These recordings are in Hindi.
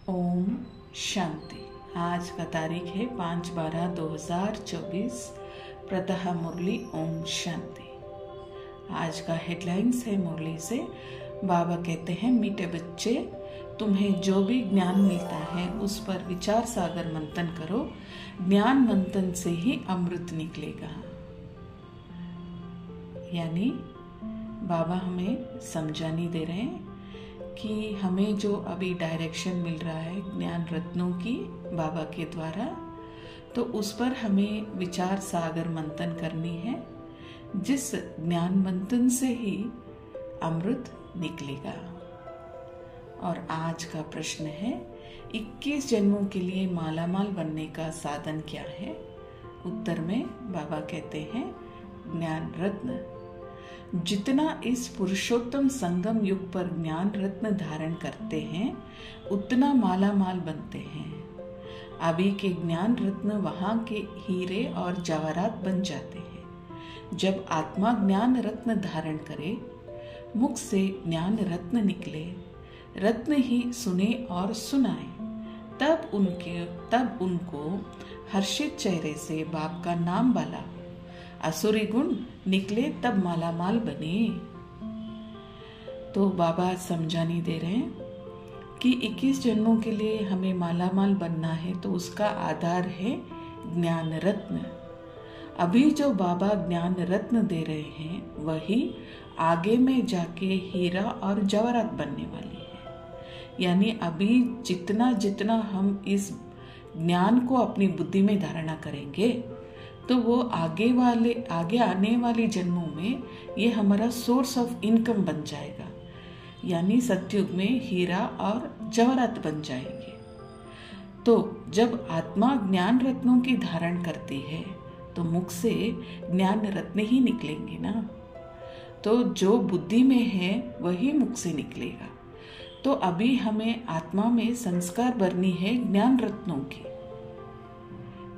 ओम शांति। आज का तारीख है 5/12/2024। प्रतः मुरली ओम शांति। आज का हेडलाइंस है मुरली से। बाबा कहते हैं, मीठे बच्चे, तुम्हें जो भी ज्ञान मिलता है उस पर विचार सागर मंथन करो। ज्ञान मंथन से ही अमृत निकलेगा। यानी बाबा हमें समझाने दे रहे हैं कि हमें जो अभी डायरेक्शन मिल रहा है ज्ञान रत्नों की बाबा के द्वारा, तो उस पर हमें विचार सागर मंथन करनी है, जिस ज्ञान मंथन से ही अमृत निकलेगा। और आज का प्रश्न है, 21 जन्मों के लिए मालामाल बनने का साधन क्या है? उत्तर में बाबा कहते हैं, ज्ञान रत्न। जितना इस पुरुषोत्तम संगम युग पर ज्ञान रत्न धारण करते हैं उतना मालामाल बनते हैं। अभी के ज्ञान रत्न वहां के हीरे और जवाहरात बन जाते हैं। जब आत्मा ज्ञान रत्न धारण करे, मुख से ज्ञान रत्न निकले, रत्न ही सुने और सुनाए, तब उनको हर्षित चेहरे से बाप का नाम बाला हो, असुरी गुण निकले, तब मालामाल बने। तो बाबा समझाने दे रहे हैं कि 21 जन्मों के लिए हमें मालामाल बनना है, तो उसका आधार है ज्ञान रत्न। अभी जो बाबा ज्ञान रत्न दे रहे हैं वही आगे में जाके हीरा और जवाहरात बनने वाली है। यानी अभी जितना जितना हम इस ज्ञान को अपनी बुद्धि में धारणा करेंगे, तो वो आगे आने वाली जन्मों में ये हमारा सोर्स ऑफ इनकम बन जाएगा। यानी सतयुग में हीरा और जवाहरात बन जाएंगे। तो जब आत्मा ज्ञान रत्नों की धारण करती है तो मुख से ज्ञान रत्न ही निकलेंगे ना। तो जो बुद्धि में है वही मुख से निकलेगा। तो अभी हमें आत्मा में संस्कार भरनी है ज्ञान रत्नों की।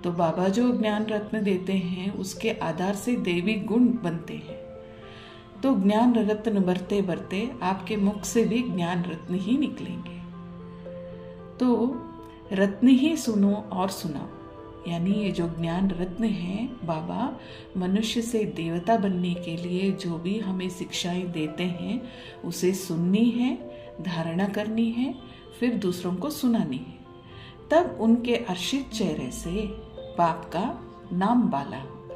तो बाबा जो ज्ञान रत्न देते हैं उसके आधार से देवी गुण बनते हैं। तो ज्ञान रत्न भरते भरते आपके मुख से भी ज्ञान रत्न ही निकलेंगे। तो रत्न ही सुनो और सुनाओ। यानी ये जो ज्ञान रत्न है, बाबा मनुष्य से देवता बनने के लिए जो भी हमें शिक्षाएं देते हैं उसे सुननी है, धारणा करनी है, फिर दूसरों को सुनानी है। तब उनके हर्षित चेहरे से बाप का नाम बाला होगा।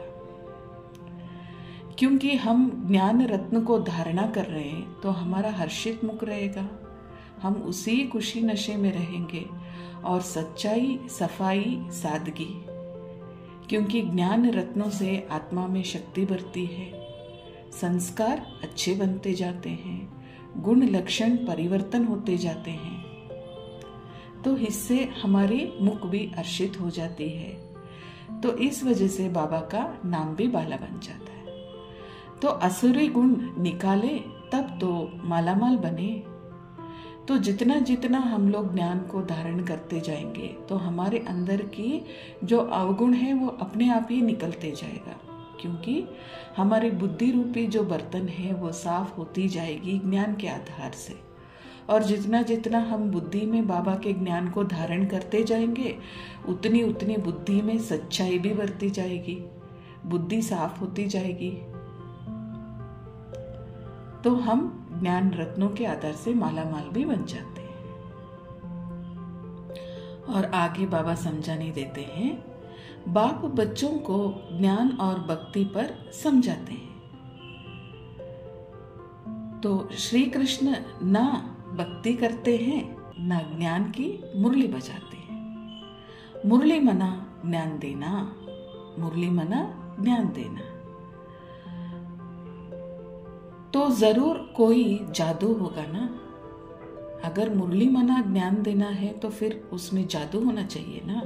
क्योंकि हम ज्ञान रत्न को धारणा कर रहे हैं तो हमारा हर्षित मुख रहेगा। हम उसी खुशी नशे में रहेंगे और सच्चाई, सफाई, सादगी। क्योंकि ज्ञान रत्नों से आत्मा में शक्ति बढ़ती है, संस्कार अच्छे बनते जाते हैं, गुण लक्षण परिवर्तन होते जाते हैं। तो इससे हमारी मुख भी हर्षित हो जाती है। तो इस वजह से बाबा का नाम भी बाला बन जाता है। तो असुरी गुण निकाले तब तो मालामाल बने। तो जितना जितना हम लोग ज्ञान को धारण करते जाएंगे तो हमारे अंदर की जो अवगुण है वो अपने आप ही निकलते जाएगा। क्योंकि हमारी बुद्धि रूपी जो बर्तन है वो साफ होती जाएगी ज्ञान के आधार से। और जितना जितना हम बुद्धि में बाबा के ज्ञान को धारण करते जाएंगे उतनी उतनी बुद्धि में सच्चाई भी बढ़ती जाएगी, बुद्धि साफ होती जाएगी। तो हम ज्ञान रत्नों के आधार से मालामाल भी बन जाते हैं। और आगे बाबा समझाने देते हैं, बाप बच्चों को ज्ञान और भक्ति पर समझाते हैं। तो श्री कृष्ण ना भक्ति करते हैं ना ज्ञान की मुरली बजाते हैं। मुरली मना ज्ञान देना, मुरली मना ज्ञान देना। तो जरूर कोई जादू होगा ना। अगर मुरली मना ज्ञान देना है तो फिर उसमें जादू होना चाहिए ना।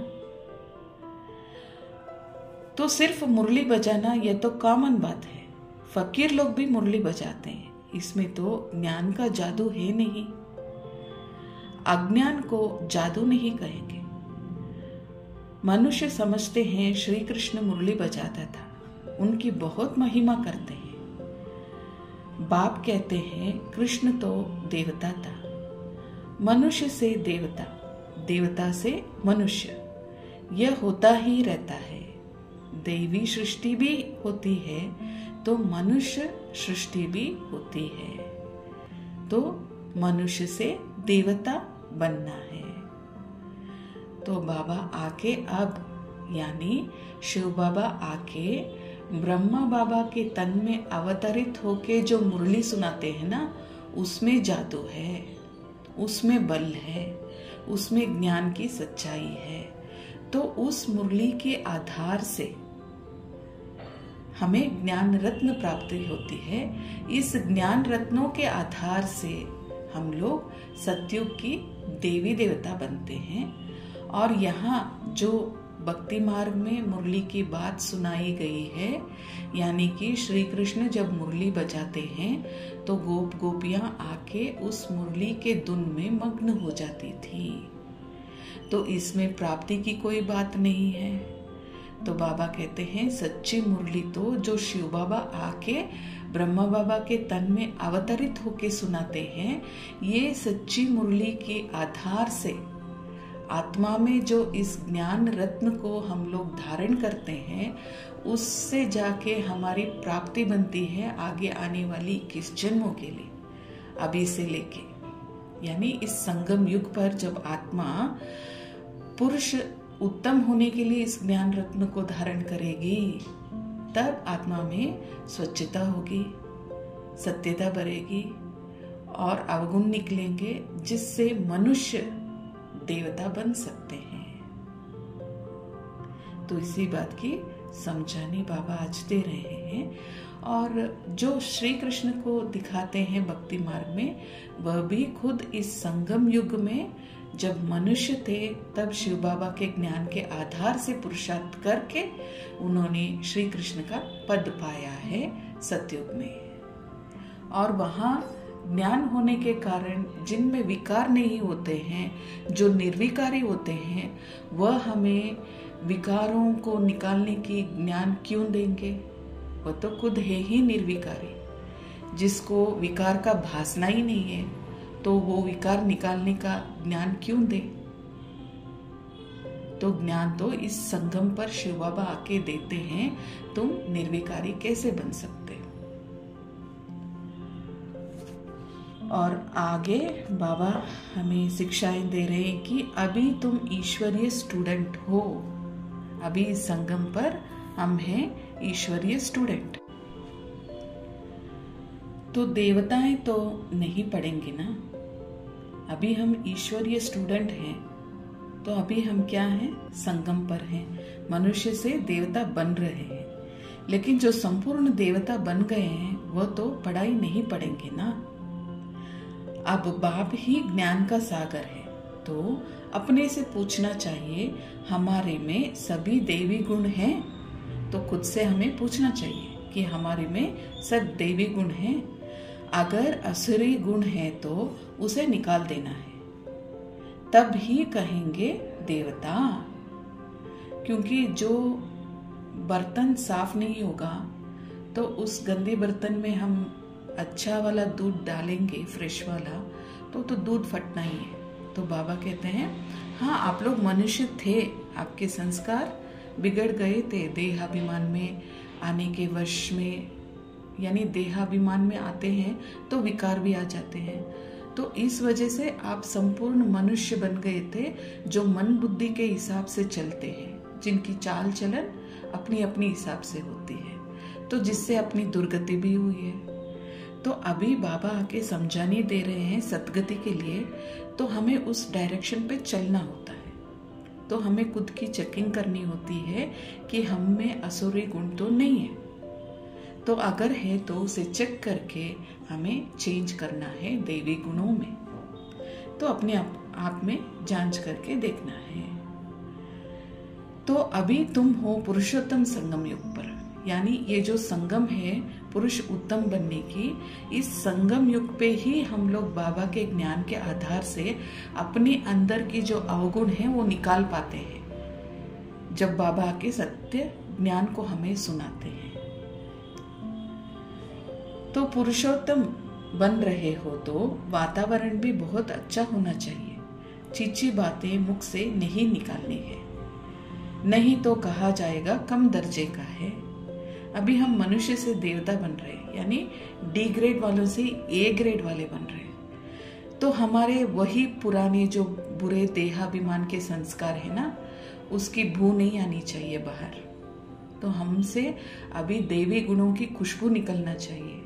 तो सिर्फ मुरली बजाना यह तो कॉमन बात है। फकीर लोग भी मुरली बजाते हैं, इसमें तो ज्ञान का जादू है नहीं। अज्ञान को जादू नहीं कहेंगे। मनुष्य समझते हैं श्री कृष्ण मुरली बजाता था, उनकी बहुत महिमा करते हैं। बाप कहते हैं कृष्ण तो देवता था, मनुष्य से देवता, देवता से मनुष्य, यह होता ही रहता है। दैवी सृष्टि भी होती है तो मनुष्य सृष्टि भी होती है। तो मनुष्य से देवता बनना है। तो बाबा आके अब यानी शिव बाबा आके ब्रह्मा बाबा के तन में अवतरित होके जो मुरली सुनाते हैं ना, उसमें जादू है, उसमें बल है, उसमें ज्ञान की सच्चाई है। तो उस मुरली के आधार से हमें ज्ञान रत्न प्राप्ति होती है। इस ज्ञान रत्नों के आधार से हम लोग सतयुग की देवी देवता बनते हैं। और यहाँ जो भक्ति मार्ग में मुरली की बात सुनाई गई है, यानी कि श्री कृष्ण जब मुरली बजाते हैं तो गोप गोपियां आके उस मुरली के धुन में मग्न हो जाती थी। तो इसमें प्राप्ति की कोई बात नहीं है। तो बाबा कहते हैं सच्ची मुरली तो जो शिव बाबा आके ब्रह्मा बाबा के तन में अवतरित होके सुनाते हैं, ये सच्ची मुरली के आधार से आत्मा में जो इस ज्ञान रत्न को हम लोग धारण करते हैं, उससे जाके हमारी प्राप्ति बनती है आगे आने वाली 21 जन्मों के लिए, अभी से लेके। यानी इस संगम युग पर जब आत्मा पुरुष उत्तम होने के लिए इस ज्ञान रत्न को धारण करेगी, तब आत्मा में स्वच्छता होगी, सत्यता बढ़ेगी और अवगुण निकलेंगे, जिससे मनुष्य देवता बन सकते हैं। तो इसी बात की समझाने बाबा आज दे रहे हैं। और जो श्री कृष्ण को दिखाते हैं भक्ति मार्ग में, वह भी खुद इस संगम युग में जब मनुष्य थे, तब शिव बाबा के ज्ञान के आधार से पुरुषार्थ करके उन्होंने श्री कृष्ण का पद पाया है सतयुग में। और वहां ज्ञान होने के कारण जिनमें विकार नहीं होते हैं, जो निर्विकारी होते हैं, वह हमें विकारों को निकालने की ज्ञान क्यों देंगे? वह तो खुद है ही निर्विकारी। जिसको विकार का भासना ही नहीं है, तो वो विकार निकालने का ज्ञान क्यों दे? तो ज्ञान तो इस संगम पर शिव बाबा आके देते हैं, तुम निर्विकारी कैसे बन सकते हो। और आगे बाबा हमें शिक्षाएं दे रहे हैं कि अभी तुम ईश्वरीय स्टूडेंट हो। अभी इस संगम पर हम हैं ईश्वरीय स्टूडेंट। तो देवताएं तो नहीं पढ़ेंगे ना, अभी हम ईश्वरीय स्टूडेंट हैं। तो अभी हम क्या हैं? संगम पर हैं, मनुष्य से देवता बन रहे हैं। लेकिन जो संपूर्ण देवता बन गए हैं, वह तो पढ़ाई नहीं पढ़ेंगे ना। अब बाप ही ज्ञान का सागर है, तो अपने से पूछना चाहिए, हमारे में सभी देवी गुण हैं? तो खुद से हमें पूछना चाहिए कि हमारे में सब देवी गुण हैं। अगर असुरी गुण है तो उसे निकाल देना है, तब ही कहेंगे देवता। क्योंकि जो बर्तन साफ नहीं होगा, तो उस गंदे बर्तन में हम अच्छा वाला दूध डालेंगे, फ्रेश वाला, तो दूध फटना ही है। तो बाबा कहते हैं, हाँ आप लोग मनुष्य थे, आपके संस्कार बिगड़ गए थे देहाभिमान में आने के वश में। यानी देहाभिमान में आते हैं तो विकार भी आ जाते हैं। तो इस वजह से आप संपूर्ण मनुष्य बन गए थे, जो मन बुद्धि के हिसाब से चलते हैं, जिनकी चाल चलन अपनी अपनी हिसाब से होती है, तो जिससे अपनी दुर्गति भी हुई है। तो अभी बाबा आके समझाने दे रहे हैं सतगति के लिए, तो हमें उस डायरेक्शन पे चलना होता है। तो हमें खुद की चेकिंग करनी होती है कि हम में असुरी गुण तो नहीं है। तो अगर है तो उसे चेक करके हमें चेंज करना है देवी गुणों में। तो अपने आप में जांच करके देखना है। तो अभी तुम हो पुरुषोत्तम संगम युग पर, यानी ये जो संगम है पुरुष उत्तम बनने की, इस संगम युग पे ही हम लोग बाबा के ज्ञान के आधार से अपने अंदर की जो अवगुण है वो निकाल पाते हैं, जब बाबा के सत्य ज्ञान को हमें सुनाते हैं। तो पुरुषोत्तम बन रहे हो तो वातावरण भी बहुत अच्छा होना चाहिए, चीची बातें मुख से नहीं निकालनी है, नहीं तो कहा जाएगा कम दर्जे का है। अभी हम मनुष्य से देवता बन रहे हैं, यानी डी ग्रेड वालों से ए ग्रेड वाले बन रहे हैं। तो हमारे वही पुराने जो बुरे देहाभिमान के संस्कार है ना, उसकी बू नहीं आनी चाहिए बाहर। तो हमसे अभी देवी गुणों की खुशबू निकलना चाहिए,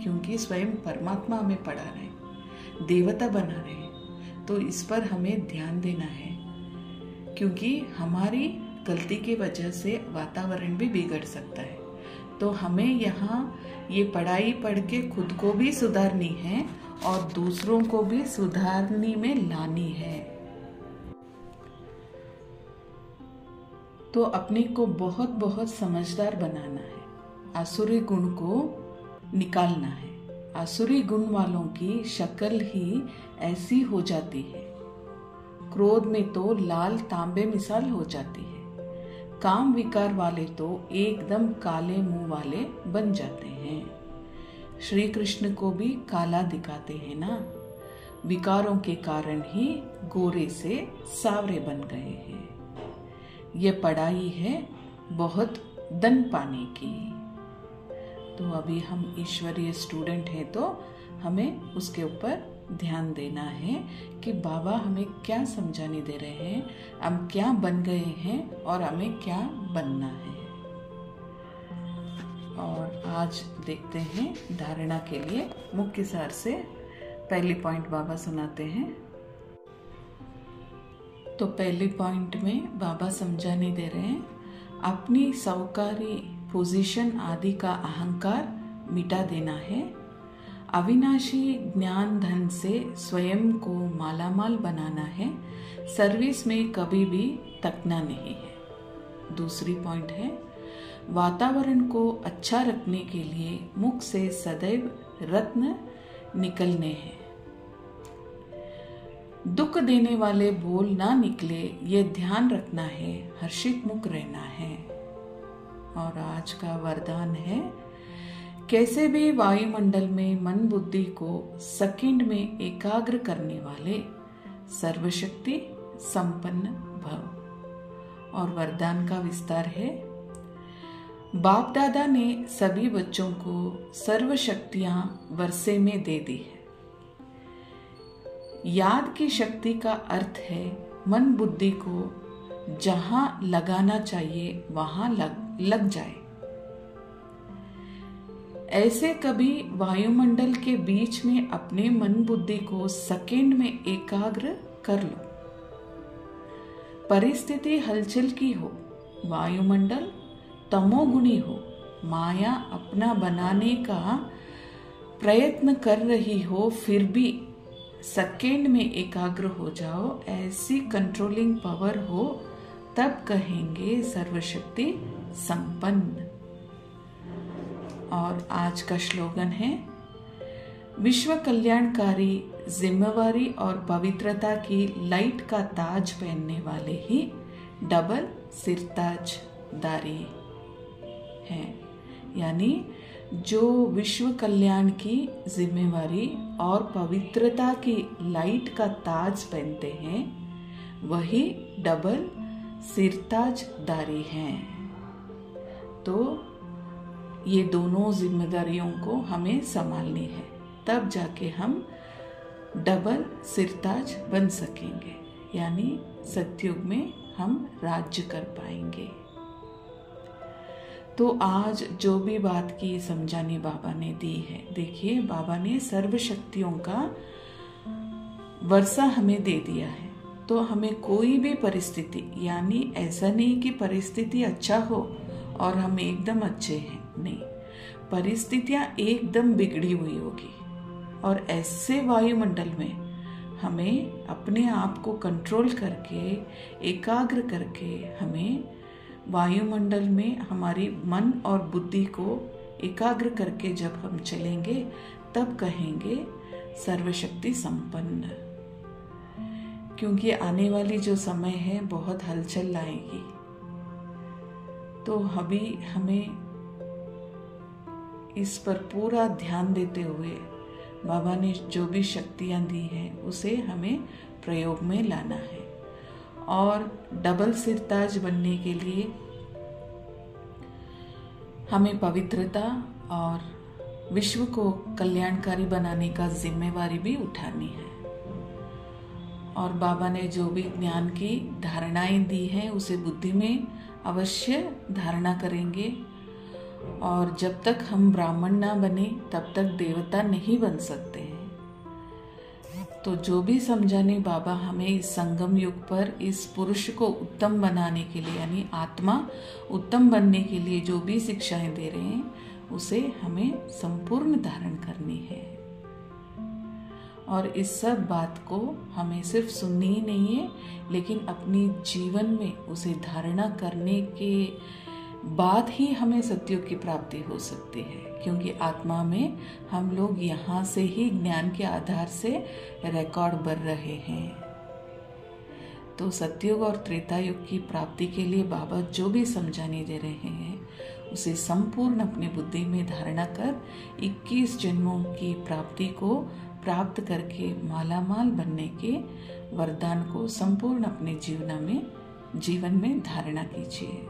क्योंकि स्वयं परमात्मा हमें पढ़ा रहे, देवता बना रहे। तो इस पर हमें ध्यान देना है, क्योंकि हमारी गलती की वजह से वातावरण भी बिगड़ सकता है। तो हमें यहाँ ये पढ़ाई पढ़ के खुद को भी सुधारनी है और दूसरों को भी सुधारने में लानी है। तो अपने को बहुत बहुत समझदार बनाना है, आसुरी गुण को निकालना है। आसुरी गुण वालों की शक्ल ही ऐसी हो जाती है, क्रोध में तो लाल तांबे मिसाल हो जाती है। काम विकार वाले तो एकदम काले मुंह वाले बन जाते हैं। श्री कृष्ण को भी काला दिखाते हैं ना, विकारों के कारण ही गोरे से सावरे बन गए हैं। ये पढ़ाई है बहुत दन पाने की। तो अभी हम ईश्वरीय स्टूडेंट हैं, तो हमें उसके ऊपर ध्यान देना है कि बाबा हमें क्या समझाने दे रहे हैं, हम क्या बन गए हैं और हमें क्या बनना है। और आज देखते हैं धारणा के लिए मुख्य सार से पहली पॉइंट बाबा सुनाते हैं। तो पहले पॉइंट में बाबा समझाने दे रहे हैं, अपनी सौकारी पोजीशन आदि का अहंकार मिटा देना है। अविनाशी ज्ञान धन से स्वयं को मालामाल बनाना है, सर्विस में कभी भी तकना नहीं है। दूसरी पॉइंट है, वातावरण को अच्छा रखने के लिए मुख से सदैव रत्न निकलने हैं। दुख देने वाले बोल ना निकले, ये ध्यान रखना है, हर्षित मुख रहना है। और आज का वरदान है, कैसे भी वायुमंडल में मन बुद्धि को सेकंड में एकाग्र करने वाले सर्वशक्ति संपन्न भव। और वरदान का विस्तार है, बाप दादा ने सभी बच्चों को सर्व शक्तियां वर्षे में दे दी है। याद की शक्ति का अर्थ है मन बुद्धि को जहां लगाना चाहिए वहां लग जाए। ऐसे कभी वायुमंडल के बीच में अपने मन बुद्धि को सेकंड में एकाग्र कर लो। परिस्थिति हलचल की हो, वायुमंडल तमोगुणी हो, माया अपना बनाने का प्रयत्न कर रही हो, फिर भी सेकंड में एकाग्र हो जाओ, ऐसी कंट्रोलिंग पावर हो, तब कहेंगे सर्वशक्ति संपन्न। और आज का श्लोगन है, विश्व कल्याणकारी जिम्मेवारी और पवित्रता की लाइट का ताज पहनने वाले ही डबल सिरताजदारी हैं। यानी जो विश्व कल्याण की जिम्मेवारी और पवित्रता की लाइट का ताज पहनते हैं, वही डबल सिरताजदारी हैं। तो ये दोनों जिम्मेदारियों को हमें संभालनी है, तब जाके हम डबल सिरताज बन सकेंगे, यानी सतयुग में हम राज्य कर पाएंगे। तो आज जो भी बात की समझाने बाबा ने दी है, देखिए बाबा ने सर्व शक्तियों का वर्षा हमें दे दिया है। तो हमें कोई भी परिस्थिति, यानी ऐसा नहीं कि परिस्थिति अच्छा हो और हम एकदम अच्छे हैं, नहीं, परिस्थितियां एकदम बिगड़ी हुई होगी। और ऐसे वायुमंडल में हमें अपने आप को कंट्रोल करके, एकाग्र करके, हमें वायुमंडल में हमारी मन और बुद्धि को एकाग्र करके जब हम चलेंगे, तब कहेंगे सर्वशक्ति संपन्न। क्योंकि आने वाली जो समय है बहुत हलचल लाएगी। तो अभी हमें इस पर पूरा ध्यान देते हुए बाबा ने जो भी शक्तियां दी हैं उसे हमें प्रयोग में लाना है। और डबल सिरताज बनने के लिए हमें पवित्रता और विश्व को कल्याणकारी बनाने का जिम्मेवारी भी उठानी है। और बाबा ने जो भी ज्ञान की धारणाएं दी हैं उसे बुद्धि में अवश्य धारणा करेंगे। और जब तक हम ब्राह्मण ना बने तब तक देवता नहीं बन सकते हैं। तो जो भी समझाने बाबा हमें इस संगम युग पर इस पुरुष को उत्तम बनाने के लिए यानी आत्मा उत्तम बनने के लिए जो भी शिक्षाएं दे रहे हैं उसे हमें संपूर्ण धारण करनी है। और इस सब बात को हमें सिर्फ सुननी ही नहीं है, लेकिन अपनी जीवन में उसे धारणा करने के बाद ही हमें सत्युग की प्राप्ति हो सकती है। क्योंकि आत्मा में हम लोग यहाँ से ही ज्ञान के आधार से रिकॉर्ड बन रहे हैं। तो सत्युग और त्रेता युग की प्राप्ति के लिए बाबा जो भी समझाने दे रहे हैं उसे संपूर्ण अपनी बुद्धि में धारणा कर 21 जन्मों की प्राप्ति को प्राप्त करके मालामाल बनने के वरदान को संपूर्ण अपने जीवन में धारणा कीजिए।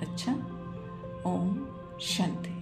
अच्छा, ओम शांति।